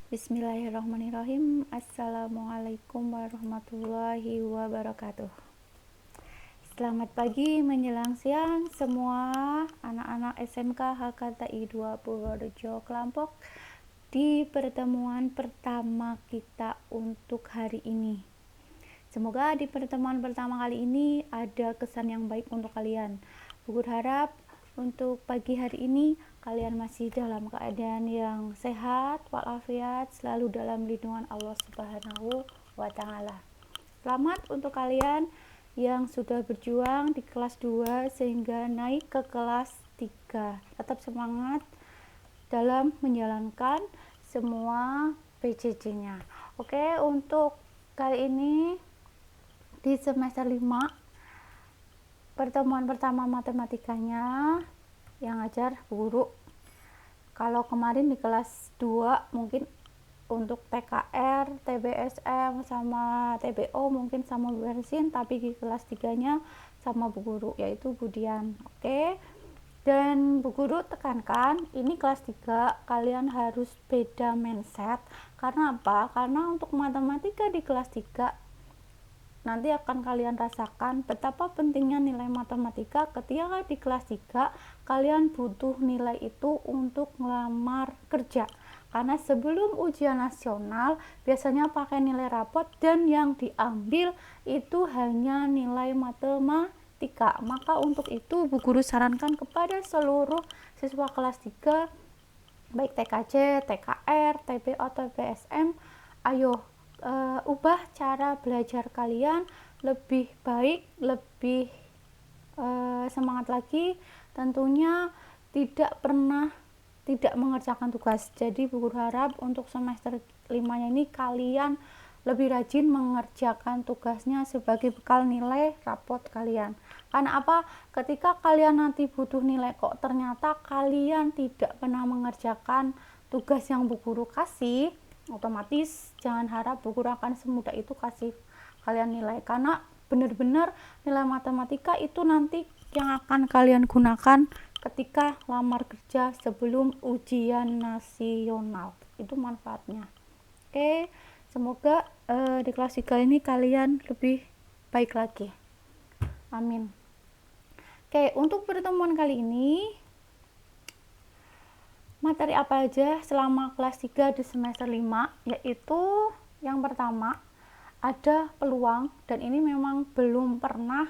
Bismillahirrahmanirrahim. Assalamualaikum warahmatullahi wabarakatuh. Selamat pagi menjelang siang semua anak-anak SMK HKTI 2 Purworejo Kelampok di pertemuan pertama kita untuk hari ini. Semoga di pertemuan pertama kali ini ada kesan yang baik untuk kalian. Bu Guru harap untuk pagi hari ini kalian masih dalam keadaan yang sehat, walafiat, selalu dalam lindungan Allah Subhanahu wa Ta'ala. Selamat untuk kalian yang sudah berjuang di kelas 2 sehingga naik ke kelas 3. Tetap semangat dalam menjalankan semua PJJ-nya. Oke, untuk kali ini di semester 5 pertemuan pertama matematikanya yang ngajar Bu Guru. Kalau kemarin di kelas 2 mungkin untuk TKR, TBSM sama TBO mungkin sama Bu Ersin, tapi di kelas 3-nya sama Bu Guru yaitu Budian. Oke. Dan Bu Guru tekankan ini kelas 3 kalian harus beda mindset. Karena apa? Karena untuk matematika di kelas 3 nanti akan kalian rasakan betapa pentingnya nilai matematika ketika di kelas 3 kalian butuh nilai itu untuk ngelamar kerja. Karena sebelum ujian nasional biasanya pakai nilai rapot dan yang diambil itu hanya nilai matematika. Maka untuk itu Bu Guru sarankan kepada seluruh siswa kelas 3 baik TKJ, TKR, TBO atau TBSM, ayo ubah cara belajar kalian lebih baik, lebih semangat lagi. Tentunya tidak mengerjakan tugas. Jadi Bu Guru harap untuk semester 5-nya ini kalian lebih rajin mengerjakan tugasnya sebagai bekal nilai rapot kalian. Karena apa? Ketika kalian nanti butuh nilai kok ternyata kalian tidak pernah mengerjakan tugas yang Bu Guru kasih, otomatis jangan harap Bu Guru akan semudah itu kasih kalian nilai, karena benar-benar nilai matematika itu nanti yang akan kalian gunakan ketika lamar kerja sebelum ujian nasional. Itu manfaatnya. Oke, semoga di kelas 3 ini kalian lebih baik lagi. Amin. Oke, untuk pertemuan kali ini materi apa aja selama kelas 3 di semester 5, yaitu yang pertama ada peluang, dan ini memang belum pernah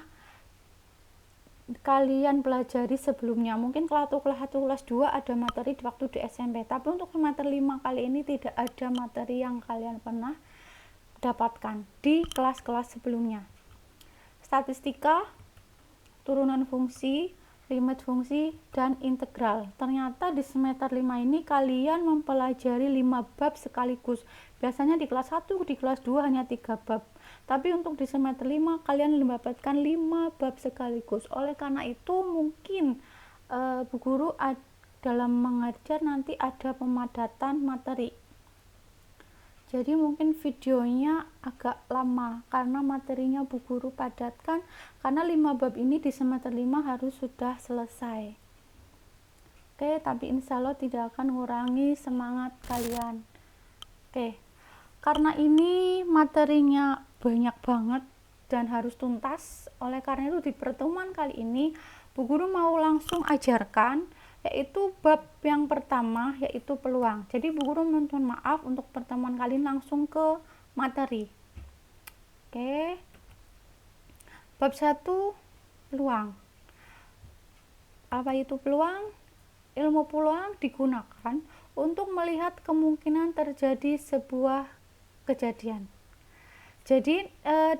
kalian pelajari sebelumnya. Mungkin kelas 1, kelas 2 ada materi di waktu di SMP, tapi untuk materi 5 kali ini tidak ada materi yang kalian pernah dapatkan di kelas-kelas sebelumnya. Statistika, turunan fungsi, limit fungsi, dan integral. Ternyata di semester 5 ini kalian mempelajari 5 bab sekaligus. Biasanya di kelas 1, di kelas 2 hanya 3 bab. Tapi untuk di semester 5 kalian mendapatkan 5 bab sekaligus. Oleh karena itu mungkin Bu Guru dalam mengajar nanti ada pemadatan materi. Jadi mungkin videonya agak lama karena materinya Bu Guru padatkan, karena 5 bab ini di semester 5 harus sudah selesai. Oke, tapi insya Allah tidak akan mengurangi semangat kalian. Oke, karena ini materinya banyak banget dan harus tuntas, oleh karena itu di pertemuan kali ini Bu Guru mau langsung ajarkan yaitu bab yang pertama, yaitu peluang. Jadi Bu Guru mohon maaf untuk pertemuan kali ini langsung ke materi. Oke. Bab 1, peluang. Apa itu peluang? Ilmu peluang digunakan untuk melihat kemungkinan terjadi sebuah kejadian. Jadi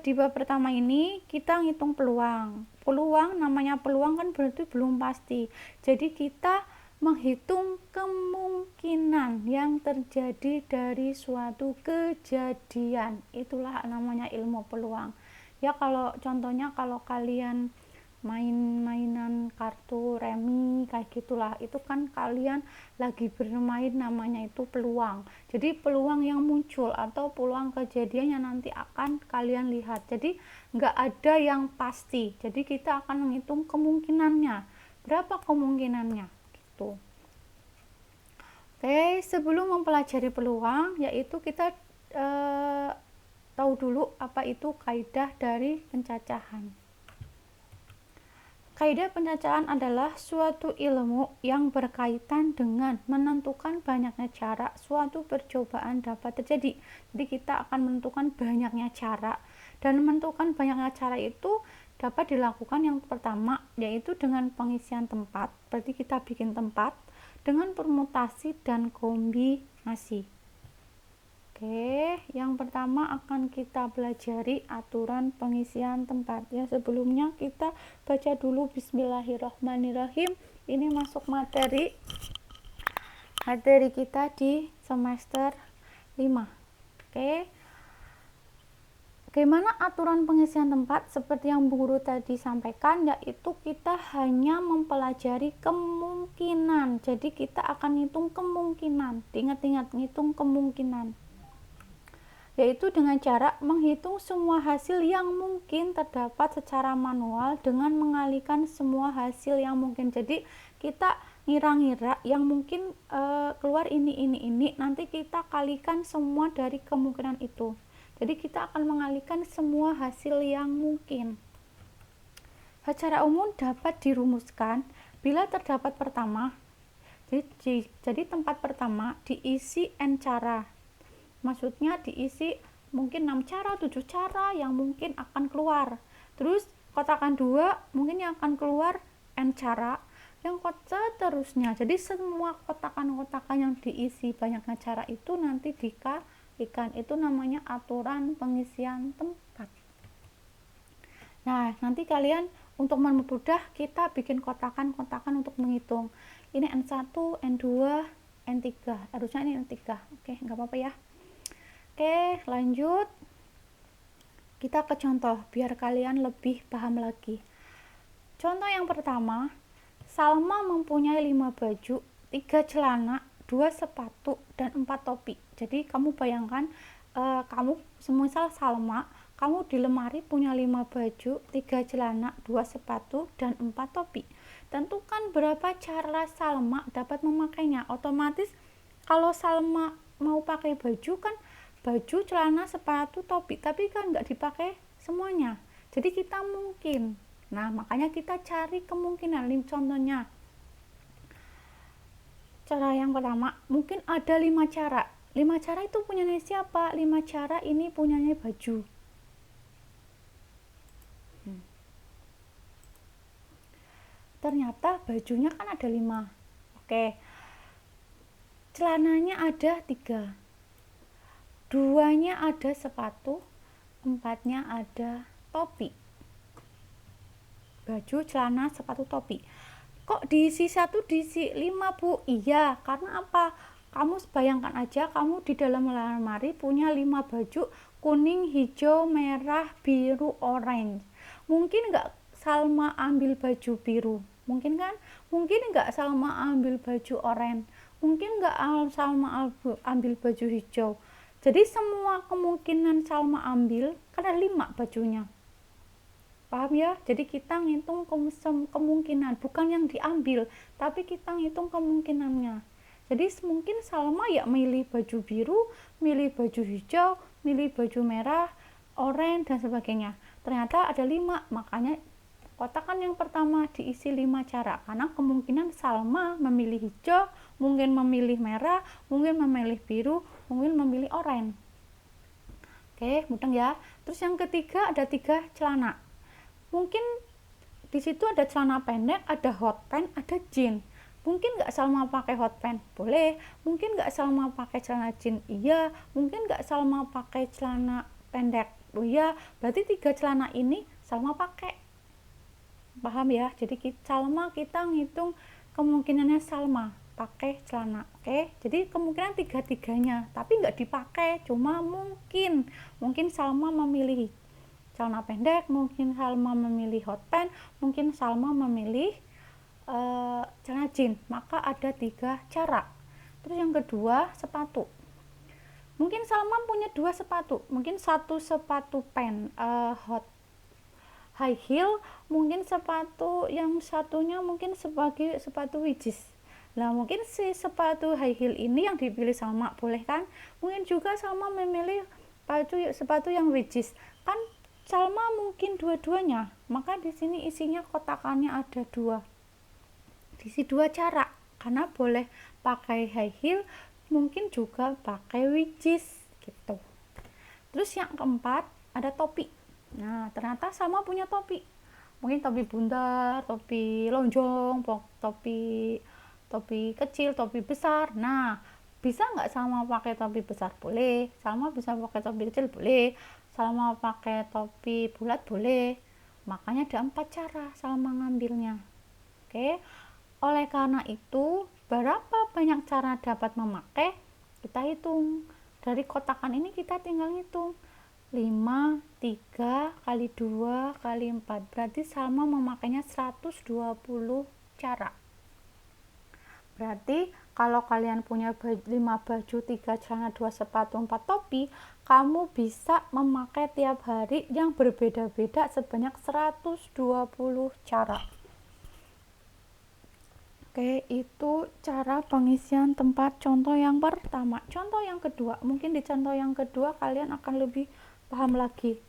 di bab pertama ini kita ngitung peluang. Peluang, namanya peluang kan berarti belum pasti. Jadi kita menghitung kemungkinan yang terjadi dari suatu kejadian. Itulah namanya ilmu peluang. Ya, kalau contohnya kalau kalian mainan kartu remi kayak gitulah, itu kan kalian lagi bermain, namanya itu peluang. Jadi peluang yang muncul atau peluang kejadian yang nanti akan kalian lihat. Jadi nggak ada yang pasti, jadi kita akan menghitung kemungkinannya, berapa kemungkinannya gitu. Oke, sebelum mempelajari peluang, yaitu kita tahu dulu apa itu kaidah dari pencacahan. Kaidah pencacahan adalah suatu ilmu yang berkaitan dengan menentukan banyaknya cara suatu percobaan dapat terjadi. Jadi kita akan menentukan banyaknya cara, dan menentukan banyaknya cara itu dapat dilakukan yang pertama yaitu dengan pengisian tempat. Berarti kita bikin tempat dengan permutasi dan kombinasi. Oke, yang pertama akan kita pelajari aturan pengisian tempat. Ya, sebelumnya kita baca dulu Bismillahirrahmanirrahim. Ini masuk materi kita di semester 5. Oke. Bagaimana aturan pengisian tempat? Seperti yang Bu Guru tadi sampaikan, yaitu kita hanya mempelajari kemungkinan. Jadi kita akan ngitung kemungkinan. Ingat-ingat, ngitung kemungkinan. Yaitu dengan cara menghitung semua hasil yang mungkin terdapat secara manual dengan mengalihkan semua hasil yang mungkin. Jadi kita ngira-ngira yang mungkin keluar ini, nanti kita kalikan semua dari kemungkinan itu. Jadi kita akan mengalihkan semua hasil yang mungkin. Secara umum dapat dirumuskan bila terdapat pertama, jadi tempat pertama diisi n cara. Maksudnya diisi mungkin 6 cara, 7 cara yang mungkin akan keluar. Terus kotakan 2 mungkin yang akan keluar n cara, yang seterusnya. Jadi semua kotakan-kotakan yang diisi banyaknya cara itu nanti dikalikan. Itu namanya aturan pengisian tempat. Nah, nanti kalian untuk mempermudah kita bikin kotakan-kotakan untuk menghitung. Ini N1, N2, N3. Harusnya ini N3. Oke, nggak apa-apa ya. Oke, lanjut. Kita ke contoh biar kalian lebih paham lagi. Contoh yang pertama, Salma mempunyai 5 baju, 3 celana, 2 sepatu, dan 4 topi. Jadi kamu bayangkan, kamu semisal Salma, kamu di lemari punya 5 baju, 3 celana, 2 sepatu, dan 4 topi. Tentukan berapa cara Salma dapat memakainya. Otomatis kalau Salma mau pakai baju kan baju, celana, sepatu, topi, tapi kan nggak dipakai semuanya. Jadi kita mungkin. Nah, makanya kita cari kemungkinan. Contohnya, cara yang pertama, mungkin ada 5 cara. 5 cara itu punyanya siapa? 5 cara ini punyanya baju. Ternyata bajunya kan ada 5. Oke. Celananya ada 3. 2-nya ada sepatu, 4-nya ada topi. Baju, celana, sepatu, topi. Kok diisi 1, diisi 5, Bu? Iya, karena apa? Kamu bayangkan aja, kamu di dalam lemari punya 5 baju, kuning, hijau, merah, biru, orange. Mungkin nggak Salma ambil baju biru? Mungkin kan? Mungkin nggak Salma ambil baju orange? Mungkin nggak Salma ambil baju hijau? Jadi semua kemungkinan Salma ambil karena 5 bajunya. Paham ya? Jadi kita ngitung kemungkinan, bukan yang diambil, tapi kita ngitung kemungkinannya. Jadi mungkin Salma ya milih baju biru, milih baju hijau, milih baju merah, oranye, dan sebagainya. Ternyata ada 5, makanya kotakan yang pertama diisi 5 cara, karena kemungkinan Salma memilih hijau, mungkin memilih merah, mungkin memilih biru, mungkin memilih oranye. Oke, mudah ya. Terus yang ketiga ada 3 celana. Mungkin di situ ada celana pendek, ada hot pants, ada jeans. Mungkin nggak Salma pakai hot pants? Boleh. Mungkin nggak Salma pakai celana jeans? Iya. Mungkin nggak Salma pakai celana pendek? Oh iya. Berarti 3 celana ini Salma pakai. Paham ya? Jadi Salma kita ngitung kemungkinannya Salma pakai celana. Oke, jadi kemungkinan 3-3-nya, tapi nggak dipakai, cuma mungkin Salma memilih celana pendek, mungkin Salma memilih hot pants, mungkin Salma memilih celana jeans. Maka ada 3 cara. Terus yang kedua, sepatu. Mungkin Salma punya 2 sepatu, mungkin satu sepatu hot high heel, mungkin sepatu yang satunya mungkin sebagai sepatu which is. Nah, mungkin si sepatu high heel ini yang dipilih Salma, boleh kan? Mungkin juga Salma memilih sepatu yang wedges. Kan Salma mungkin dua-duanya. Maka di sini isinya kotakannya ada dua. Diisi dua cara. Karena boleh pakai high heel, mungkin juga pakai wedges gitu. Terus yang keempat, ada topi. Nah, ternyata Salma punya topi. Mungkin topi bundar, topi lonjong, topi kecil, topi besar. Nah, bisa nggak Salma pakai topi besar? Boleh. Salma bisa pakai topi kecil? Boleh. Salma pakai topi bulat? Boleh. Makanya ada 4 cara Salma ngambilnya. Oke. Oleh karena itu, berapa banyak cara dapat memakai? Kita hitung. Dari kotakan ini kita tinggal hitung. 5, 3, kali 2, kali 4. Berarti Salma memakainya 120 cara. Berarti kalau kalian punya 5 baju, 3 celana, 2 sepatu, 4 topi, kamu bisa memakai tiap hari yang berbeda-beda sebanyak 120 cara. Oke, itu cara pengisian tempat contoh yang pertama. Contoh yang kedua, mungkin di contoh yang kedua kalian akan lebih paham lagi.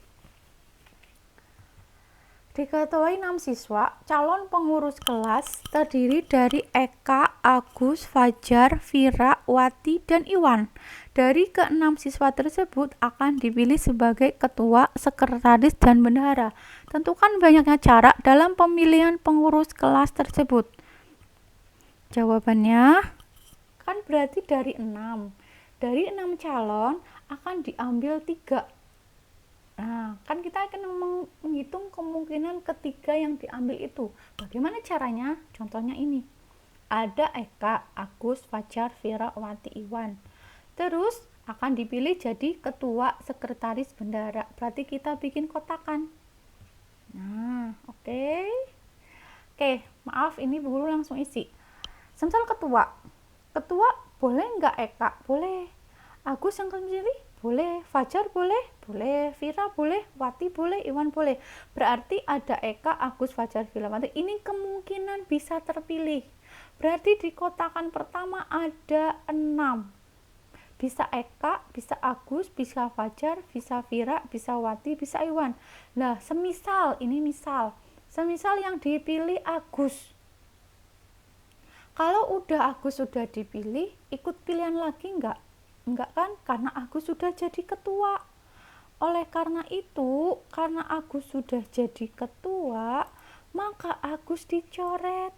Diketuai 6 siswa, calon pengurus kelas terdiri dari Eka, Agus, Fajar, Vira, Wati, dan Iwan. Dari ke-6 siswa tersebut akan dipilih sebagai ketua, sekretaris, dan bendahara. Tentukan banyaknya cara dalam pemilihan pengurus kelas tersebut. Jawabannya kan berarti dari 6. Dari 6 calon akan diambil 3. Nah, kan kita akan menghitung kemungkinan ketiga yang diambil itu. Bagaimana caranya? Contohnya ini. Ada Eka, Agus, Fajar, Vira, Wati, Iwan. Terus akan dipilih jadi ketua, sekretaris, bendahara. Berarti kita bikin kotakan. Nah, oke. Oke, maaf ini guru langsung isi. Semisal ketua boleh nggak Eka? Boleh. Agus yang pilih? Boleh. Fajar boleh? Boleh. Vira boleh? Wati boleh? Iwan boleh. Berarti ada Eka, Agus, Fajar, Vira, Wati. Ini kemungkinan bisa terpilih. Berarti di kotakan pertama ada 6. Bisa Eka, bisa Agus, bisa Fajar, bisa Vira, bisa Wati, bisa Iwan. Nah, semisal yang dipilih Agus. Kalau Agus sudah dipilih, ikut pilihan lagi enggak? Enggak kan? Karena Agus sudah jadi ketua. Oleh karena itu, karena Agus sudah jadi ketua, maka Agus dicoret.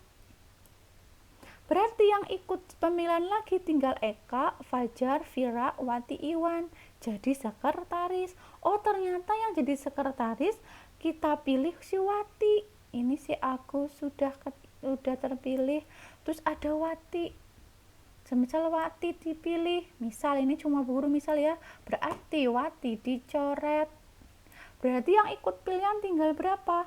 Berarti yang ikut pemilihan lagi tinggal Eka, Fajar, Vira, Wati, Iwan. Jadi sekretaris. Oh, ternyata yang jadi sekretaris kita pilih si Wati. Ini si Agus sudah terpilih. Terus ada Wati. Semisal Wati dipilih, misal ini cuma guru misal ya, berarti Wati dicoret. Berarti yang ikut pilihan tinggal berapa?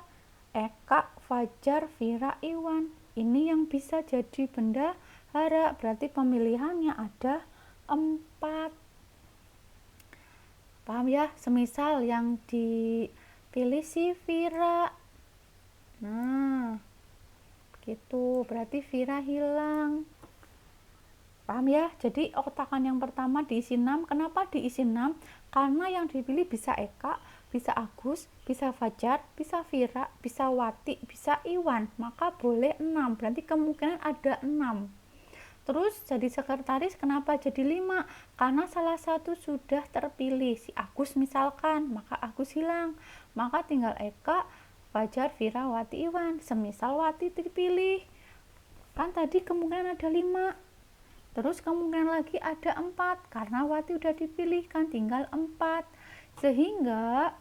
Eka, Fajar, Vira, Iwan. Ini yang bisa jadi bendahara. Berarti pemilihannya ada 4. Paham ya? Semisal yang dipilih si Vira. Nah, gitu. Berarti Vira hilang. Paham ya? Jadi kotakan yang pertama diisi 6. Kenapa diisi 6? Karena yang dipilih bisa Eka, bisa Agus, bisa Fajar, bisa Vira, bisa Wati, bisa Iwan. Maka boleh 6. Berarti kemungkinan ada 6. Terus jadi sekretaris kenapa jadi 5? Karena salah satu sudah terpilih. Si Agus misalkan, maka Agus hilang. Maka tinggal Eka, Fajar, Vira, Wati, Iwan. Semisal Wati dipilih, kan tadi kemungkinan ada 5. Terus kemungkinan lagi ada 4. Karena Wati udah dipilih, kan tinggal 4. Sehingga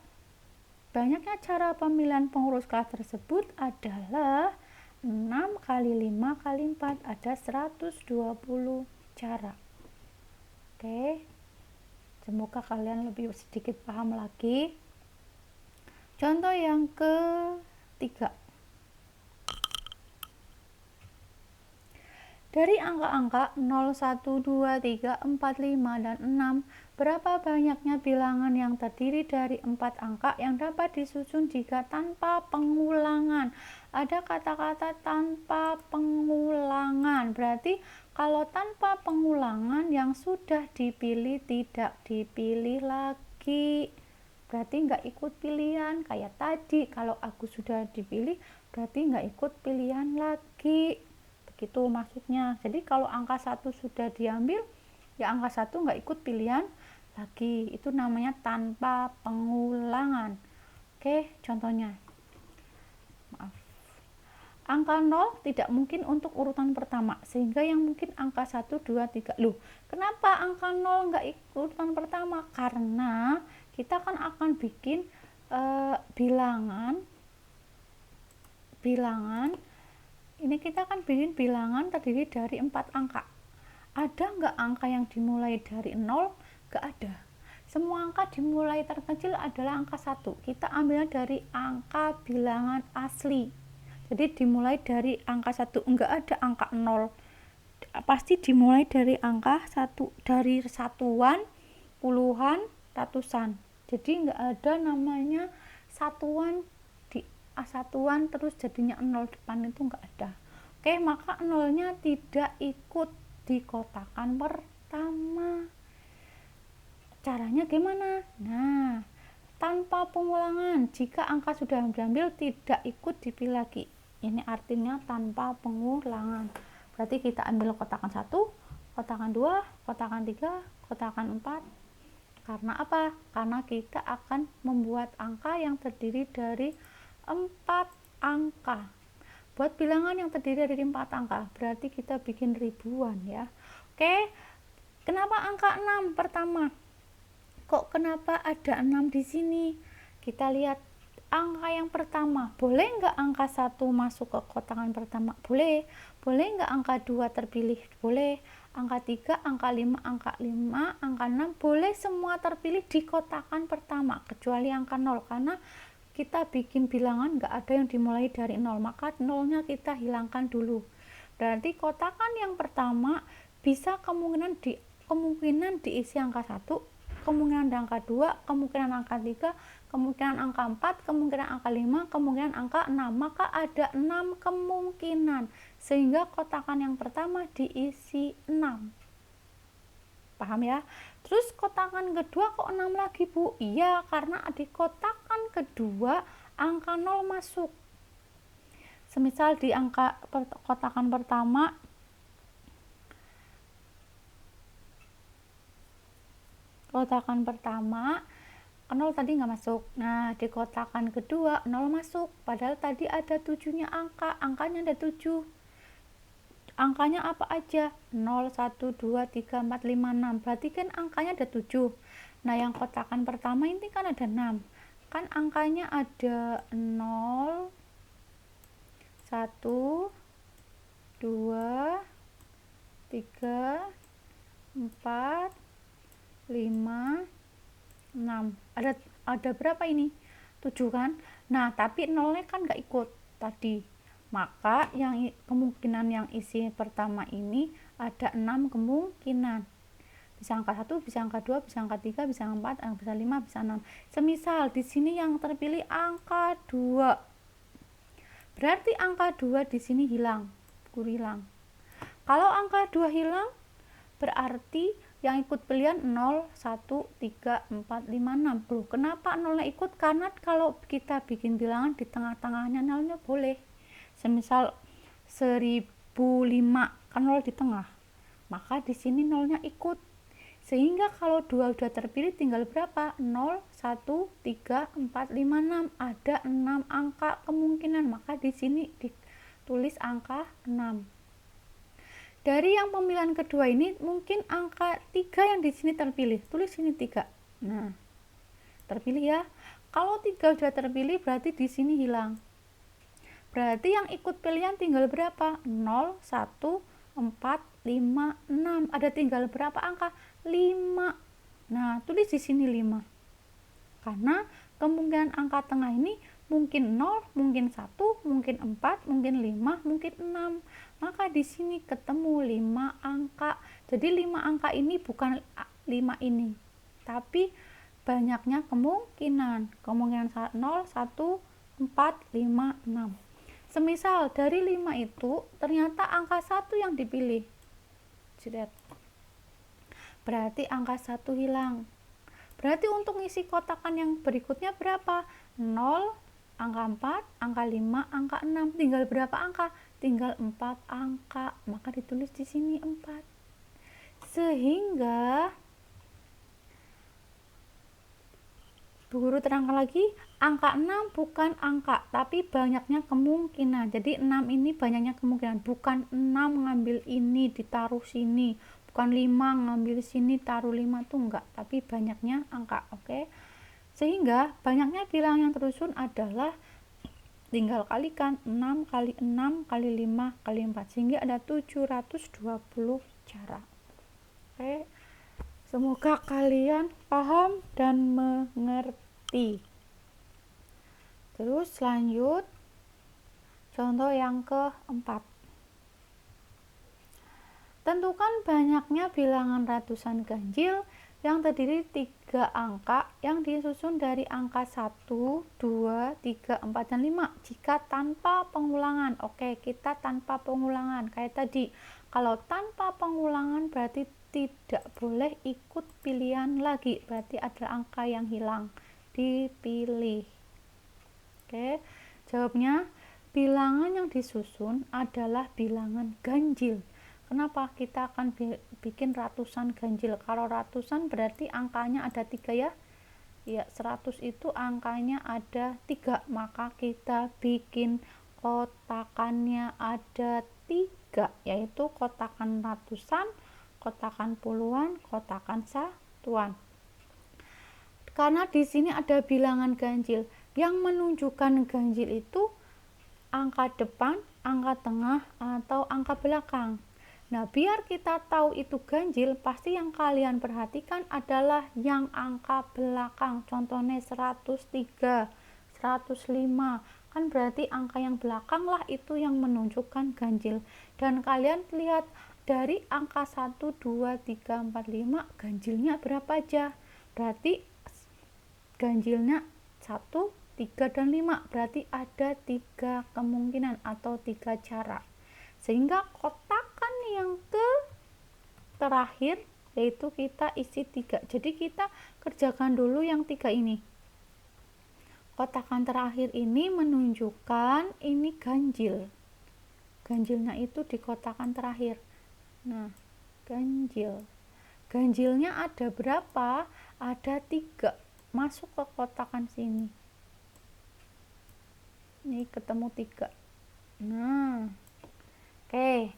banyaknya cara pemilihan pengurus kelas tersebut adalah 6 kali 5 kali 4. Ada 120 cara. Oke. Semoga kalian lebih sedikit paham lagi. Contoh yang ketiga. Dari angka-angka 0, 1, 2, 3, 4, 5, dan 6, berapa banyaknya bilangan yang terdiri dari 4 angka yang dapat disusun jika tanpa pengulangan? ada kata-kata tanpa pengulangan. Berarti kalau tanpa pengulangan yang sudah dipilih tidak dipilih lagi. Berarti nggak ikut pilihan. Kayak tadi, kalau aku sudah dipilih, berarti nggak ikut pilihan lagi. Begitu maksudnya. Jadi kalau angka 1 sudah diambil, ya angka 1 nggak ikut pilihan lagi. Itu namanya tanpa pengulangan. Oke, contohnya. Maaf. Angka 0 tidak mungkin untuk urutan pertama, sehingga yang mungkin angka 1, 2, 3. Loh, kenapa angka 0 nggak ikut urutan pertama? Karena kita kan akan bikin bilangan. Ini kita akan bikin bilangan terdiri dari 4 angka. Ada nggak angka yang dimulai dari 0? Nggak ada. Semua angka dimulai terkecil adalah angka 1. Kita ambilnya dari angka bilangan asli. Jadi dimulai dari angka 1, enggak ada angka 0. Pasti dimulai dari angka 1, dari satuan, puluhan, ratusan. Jadi enggak ada namanya satuan satuan terus jadinya 0 depan, itu enggak ada. Oke, maka 0-nya tidak ikut di kotakan pertama. Caranya gimana? Nah, tanpa pengulangan, jika angka sudah diambil tidak ikut dipilih lagi. Ini artinya tanpa pengulangan. Berarti kita ambil kotakan 1, kotakan 2, kotakan 3, kotakan 4. Karena apa? Karena kita akan membuat angka yang terdiri dari 4 angka. Buat bilangan yang terdiri dari 4 angka, berarti kita bikin ribuan ya. Oke, kenapa angka 6 pertama? Kok kenapa ada 6 di sini? Kita lihat angka yang pertama. Boleh nggak angka 1 masuk ke kotakan pertama? Boleh. Boleh nggak angka 2 terpilih? Boleh. Angka 3, angka 5, angka 6 boleh semua terpilih di kotakan pertama, kecuali angka 0, karena kita bikin bilangan nggak ada yang dimulai dari 0, maka 0-nya kita hilangkan dulu. Berarti kotakan yang pertama bisa kemungkinan diisi angka 1, kemungkinan angka 2, kemungkinan angka 3, kemungkinan angka 4, kemungkinan angka 5, kemungkinan angka 6. Maka ada 6 kemungkinan, sehingga kotakan yang pertama diisi 6. Paham ya? Terus kotakan kedua kok 6 lagi, Bu? Iya, karena di kotakan kedua angka 0 masuk. Semisal di kotakan pertama, kotakan pertama 0 tadi nggak masuk. Nah, di kotakan kedua 0 masuk, padahal tadi ada 7-nya angkanya ada 7. Angkanya apa aja? 0, 1, 2, 3, 4, 5, 6. Berarti kan angkanya ada 7. Nah, yang kotakan pertama ini kan ada 6. Kan angkanya ada 0, 1, 2, 3, 4, 5, 6. Ada berapa ini? 7 kan? Nah, tapi 0-nya kan nggak ikut tadi. Maka yang kemungkinan yang isi pertama ini ada 6 kemungkinan. Bisa angka 1, bisa angka 2, bisa angka 3, bisa angka 4, bisa 5, bisa 6. Semisal di sini yang terpilih angka 2. Berarti angka 2 di sini hilang. Kalau angka 2 hilang, berarti yang ikut pilihan 0, 1, 3, 4, 5, 6. Loh, kenapa 0-nya ikut? Karena kalau kita bikin bilangan di tengah-tengahnya 0-nya boleh. Semisal 1005 kan 0 di tengah, maka di sini 0-nya ikut, sehingga kalau 2 udah terpilih tinggal berapa? 0, 1, 3, 4, 5, 6. Ada 6 angka kemungkinan, maka di sini ditulis angka 6. Dari yang pemilihan kedua ini mungkin angka 3 yang di sini terpilih, tulis sini 3. Nah, terpilih ya. Kalau 3 udah terpilih berarti di sini hilang. Berarti yang ikut pilihan tinggal berapa? 0, 1, 4, 5, 6. Ada tinggal berapa angka? 5. Nah, tulis di sini 5. Karena kemungkinan angka tengah ini mungkin 0, mungkin 1, mungkin 4, mungkin 5, mungkin 6. Maka di sini ketemu 5 angka. Jadi 5 angka ini bukan 5 ini, tapi banyaknya kemungkinan. Kemungkinan 0, 1, 4, 5, 6. Semisal dari 5 itu ternyata angka 1 yang dipilih. Jret. Berarti angka 1 hilang. Berarti untuk ngisi kotakan yang berikutnya berapa? 0, angka 4, angka 5, angka 6. Tinggal berapa angka? Tinggal 4 angka. Maka ditulis di sini 4. Sehingga Bu Guru terangkan lagi, angka 6 bukan angka, tapi banyaknya kemungkinan. Jadi 6 ini banyaknya kemungkinan, bukan 6 ngambil ini ditaruh sini, bukan 5 ngambil sini taruh 5 tuh enggak, tapi banyaknya angka. Oke. Sehingga banyaknya bilangan yang tersusun adalah tinggal kalikan 6 kali 6 kali 5 kali 4, sehingga ada 720 cara. Oke. Semoga kalian paham dan mengerti. Terus lanjut contoh yang keempat. Tentukan banyaknya bilangan ratusan ganjil yang terdiri 3 angka yang disusun dari angka 1, 2, 3, 4, dan 5 jika tanpa pengulangan. Oke, kita tanpa pengulangan. Kayak tadi, kalau tanpa pengulangan berarti tidak boleh ikut pilihan lagi. Berarti ada angka yang hilang. Dipilih. Oke, jawabnya bilangan yang disusun adalah bilangan ganjil. Kenapa? Kita akan bikin ratusan ganjil. Kalau ratusan berarti angkanya ada 3 ya. Ya, 100 itu angkanya ada 3. Maka kita bikin kotakannya ada 3, yaitu kotakan ratusan, kotakan puluhan, kotakan satuan. Karena di sini ada bilangan ganjil. Yang menunjukkan ganjil itu angka depan, angka tengah, atau angka belakang. Nah, biar kita tahu itu ganjil, pasti yang kalian perhatikan adalah yang angka belakang. Contohnya 103, 105. Kan berarti angka yang belakang lah itu yang menunjukkan ganjil. Dan kalian lihat dari angka 1, 2, 3, 4, 5, ganjilnya berapa aja? Berarti ganjilnya 1, 3, dan 5. Berarti ada 3 kemungkinan atau 3 cara. Sehingga kotakan yang terakhir yaitu kita isi 3. Jadi kita kerjakan dulu yang 3 ini. Kotakan terakhir ini menunjukkan ini ganjil. Ganjilnya itu di kotakan terakhir. Nah, ganjil. Ganjilnya ada berapa? Ada 3. Masuk ke kotakan sini. Ini ketemu 3. Nah, oke.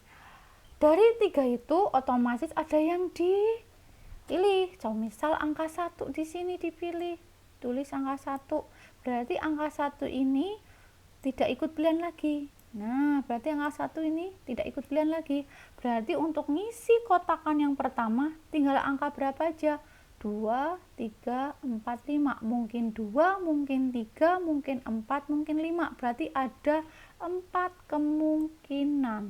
Dari 3 itu otomatis ada yang dipilih. Misal angka 1 di sini dipilih. Tulis angka 1. Berarti angka 1 ini tidak ikut pilihan lagi. Nah, berarti angka 1 ini tidak ikut pilihan lagi. Berarti untuk ngisi kotakan yang pertama tinggal angka berapa aja? 2, 3, 4, 5. Mungkin 2, mungkin 3, mungkin 4, mungkin 5. Berarti ada 4 kemungkinan.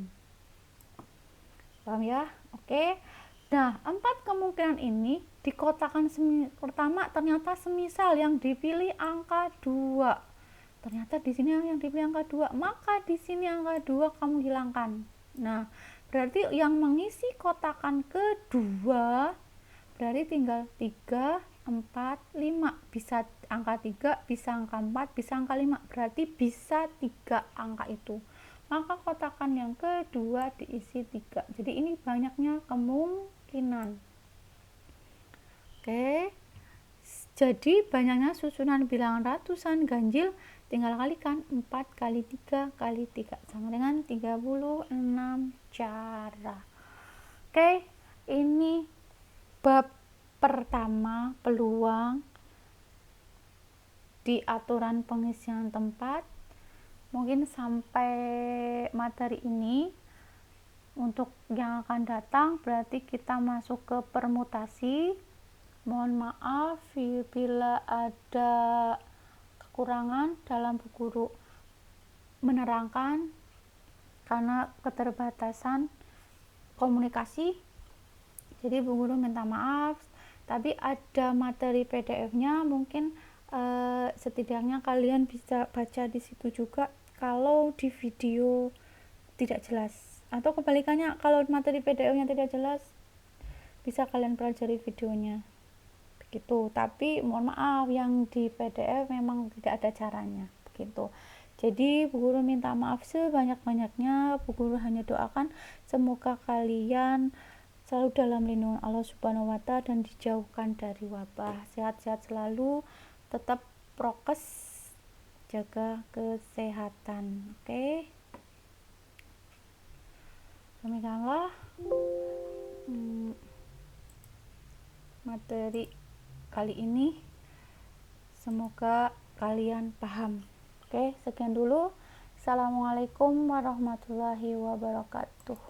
Paham ya? Oke. Nah, 4 kemungkinan ini di kotakan pertama ternyata semisal yang dipilih angka 2. Ternyata di sini yang dipilih angka 2, maka di sini angka 2 kamu hilangkan. Nah, berarti yang mengisi kotakan kedua berarti tinggal 3, 4, 5. Bisa angka 3, bisa angka 4, bisa angka 5. Berarti bisa 3 angka itu. Maka kotakan yang kedua diisi 3. Jadi ini banyaknya kemungkinan. Oke. Jadi banyaknya susunan bilangan ratusan ganjil tinggal kalikan 4 kali 3 kali 3 sama dengan 36 cara. Oke, ini bab pertama, peluang di aturan pengisian tempat. Mungkin sampai materi ini. Untuk yang akan datang berarti kita masuk ke permutasi. Mohon maaf bila ada kekurangan dalam Bu Guru menerangkan karena keterbatasan komunikasi. Jadi Bu Guru minta maaf, tapi ada materi PDF-nya, mungkin setidaknya kalian bisa baca di situ juga. kalau di video tidak jelas, atau kebalikannya kalau materi PDF-nya tidak jelas bisa kalian pelajari videonya begitu. Tapi mohon maaf, yang di PDF memang tidak ada caranya begitu. Jadi Bu Guru minta maaf sebanyak-banyaknya. Bu Guru hanya doakan semoga kalian selalu dalam lindungan Allah Subhanahu wa Ta'ala dan dijauhkan dari wabah. Sehat-sehat selalu, tetap prokes, jaga kesehatan. Oke. Demikianlah materi kali ini. Semoga kalian paham. Oke, sekian dulu. Assalamualaikum warahmatullahi wabarakatuh.